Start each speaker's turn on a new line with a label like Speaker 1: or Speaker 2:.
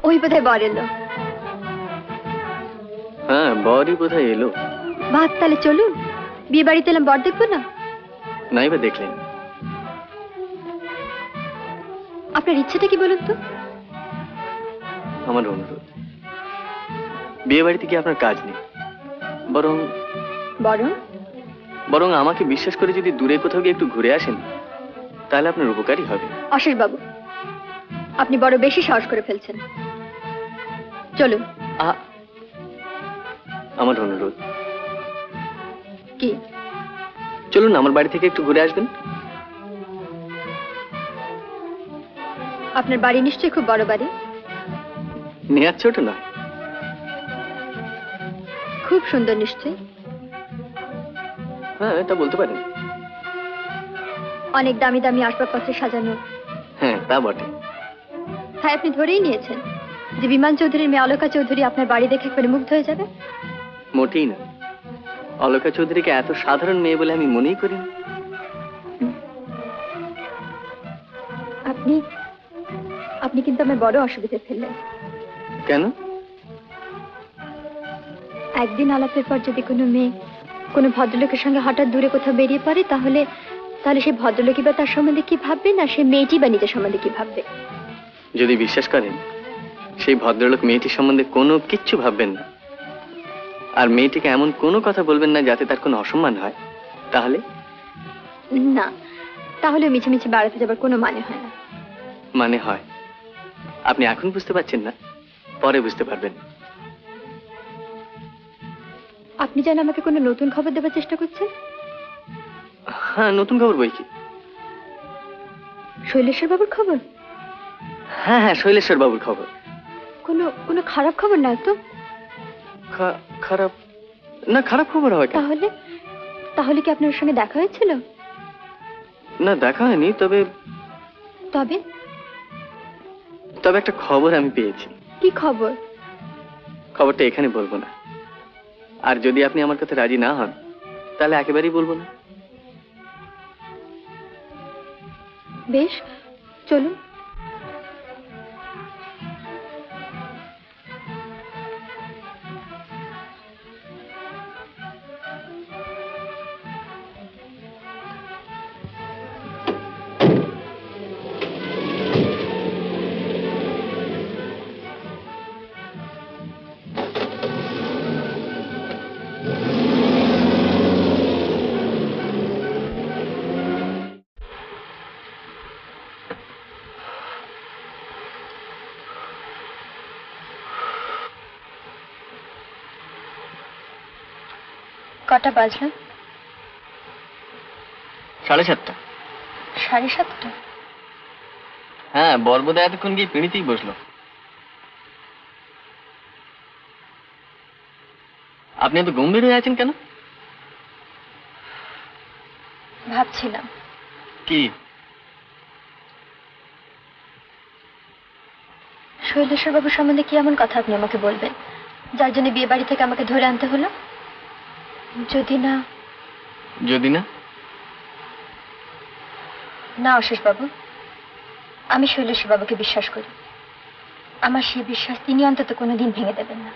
Speaker 1: ওই বোধহয় বর এলো।
Speaker 2: হ্যাঁ, বরই বোধহয় এলো।
Speaker 1: বাদ, তাহলে চলুন, বিয়ে বাড়িতে এলাম, বর দেখবো না?
Speaker 2: নাই বা দেখলেন।
Speaker 1: আপনার ইচ্ছেটা কি বলুন তো?
Speaker 2: আমার অনুরোধ, বিয়ে বাড়িতে গিয়ে আপনার কাজ নেই, বরং
Speaker 1: বরং
Speaker 2: বরং আমাকে বিশ্বাস করে যদি দূরে কোথাও গিয়ে একটু ঘুরে আসেন, তাহলে আপনার উপকারই হবে।
Speaker 1: অশেষ বাবু, আপনি বড় বেশি সাহস করে ফেলছেন। চলুন।
Speaker 2: আমার অনুরোধ।
Speaker 1: কি?
Speaker 2: চলুন, আমার বাড়ি থেকে একটু ঘুরে আসবেন।
Speaker 1: আপনার বাড়ি নিশ্চয়ই খুব বড় বাড়ি।
Speaker 2: নেহাত ছোট নয়।
Speaker 1: খুব সুন্দর নিশ্চয়ই।
Speaker 2: হ্যাঁ, এটা বলতে পারেন।
Speaker 1: অনেক দামি দামি আসবাবপত্রে সাজানো।
Speaker 2: হ্যাঁ, তা বটে।
Speaker 1: তাই আপনি ধরেই নিয়েছেন যে বিমান চৌধুরীর মেয়ে অলকা চৌধুরী আপনার বাড়ি দেখে একবারে মুগ্ধ হয়ে যাবে?
Speaker 2: মোটেই না। অলকা চৌধুরীকে এত সাধারণ মেয়ে বলে আমি মনেই করি না।
Speaker 1: আপনি আপনি কিন্তু আমার বড় অসুবিধে ফেললেন।
Speaker 2: কেন?
Speaker 1: একদিন আলাপের পর যদি কোনো মেয়ে কোনো ভদ্রলোকের সঙ্গে হঠাৎ দূরে কোথাও বেরিয়ে পড়ে, তাহলে সেই ভদ্রলোকই বা তার সম্বন্ধে কি ভাববে, না সে মেয়েটি বা নিজের সম্বন্ধে কি ভাববে?
Speaker 2: যদি বিশ্বাস করেন সেই ভদ্রলোক মেয়েটির সম্বন্ধে কোনো কিচ্ছু ভাববেন না, আর মেয়েটিকে এমন কোনো কথা বলবেন না যাতে তার কোনো অসম্মান হয়, তাহলে?
Speaker 1: না, তাহলে মিছে মিছে বেড়াতে যাবার কোনো মানে হয় না।
Speaker 2: মানে হয়। আপনি এখন বুঝতে পারছেন না, পরে বুঝতে পারবেন।
Speaker 1: আপনি যেন আমাকে কোনো নতুন খবর দেবার চেষ্টা করছেন।
Speaker 2: হ্যাঁ, নতুন খবর বই কি?
Speaker 1: শৈলেশ্বর বাবুর খবর?
Speaker 2: হ্যাঁ হ্যাঁ, শৈলেশ্বর বাবুর খবর।
Speaker 1: কোনো খারাপ খবর না তো?
Speaker 2: খারাপ না, খারাপ খবর হয়?
Speaker 1: তাহলে কি আপনার সঙ্গে দেখা হয়েছিল?
Speaker 2: না, দেখা হয়নি। তবে তবে একটা খবর আমি পেয়েছি।
Speaker 1: কি খবর?
Speaker 2: খবরটা এখানে বলবো না, আর যদি আপনি আমার কাছে রাজি না হন তাহলে একেবারেই বলবো না।
Speaker 1: বেশ, চলুন। কটা বাজলো?
Speaker 2: 7:30।
Speaker 1: 7:30?
Speaker 2: হ্যাঁ, বর্বদা এতক্ষণ গিয়ে পিঁড়িতেই বসলো। আপনি এত গম্ভীর হয়ে আছেন কেন?
Speaker 1: ভাবছিলাম।
Speaker 2: কি?
Speaker 1: শৈলেশ্বর বাবুর সম্বন্ধে কি এমন কথা আপনি আমাকে বলবেন যার জন্য বিয়ে বাড়ি থেকে আমাকে ধরে আনতে হলো? যদি না অশেষ বাবু, আমি শৈলেশ্বর বাবুকে বিশ্বাস করি। আমার সেই বিশ্বাস তিনি অন্তত কোনোদিন ভেঙে দেবেন না।